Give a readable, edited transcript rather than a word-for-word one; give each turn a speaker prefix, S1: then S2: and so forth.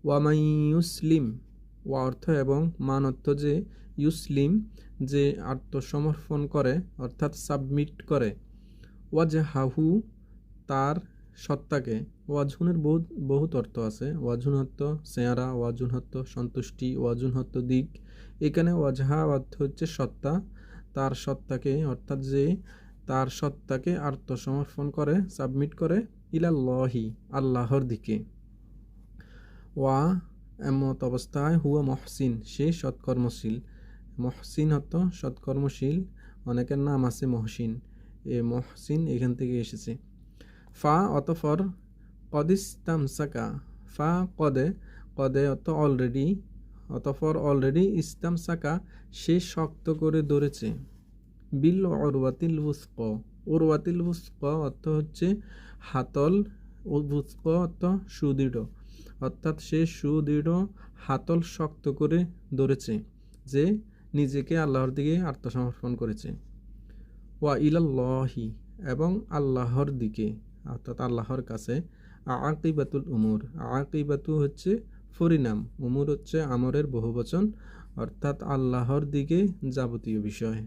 S1: ওয়ামাই ইউসলিম, ওয়া অর্থ এবং, মান অর্থ যে, ইউসলিম যে আত্মসমর্পণ করে অর্থাৎ সাবমিট করে, ওয়াজহাহু তার সত্তাকে, ওয়াজহুনের বহুত অর্থ আছে, ওয়াজহুন অর্থ চেহারা, ওয়াজহুন অর্থ সন্তুষ্টি, ওয়াজহুন অর্থ দিক। এখানে ওয়াজহা অর্থ হচ্ছে সত্তা, তার সত্তাকে অর্থাৎ যে তার সত্তাকে আত্মসমর্পণ করে, সাবমিট করে, ইলাল্লাহি আল্লাহর দিকে। ওয়া এমত অবস্থায় হুয়া মহসিন সে সৎকর্মশীল। মহসিন অর্থ সৎকর্মশীল, অনেকের নাম আছে মহসিন, এ মহসিন এখান থেকে এসেছে। ফা অতফর, কদিস্তামসাকা, ফা কদে, কদে অর্থ অলরেডি, অতফর অলরেডি, ইস্তামসাকা সে শক্ত করে ধরেছে, বিল উরওয়াতিল উসক, উরওয়াতিল উসক অর্থ হচ্ছে হাতল, উসক অর্থ সুদৃঢ়, অর্থাৎ সে সুদৃঢ় হাতল শক্ত করে ধরেছে, যে নিজেকে আল্লাহর দিকে আত্মসমর্পণ করেছে। ওয়া ইলাল্লাহি এবং আল্লাহর দিকে, অর্থাৎ আল্লাহর কাছে। আকিবাতুল উমুর, আকিবাতু হচ্ছে পরিণাম, উমুর হচ্ছে আমরের বহুবচন, অর্থাৎ আল্লাহর দিকে যাবতীয় বিষয়।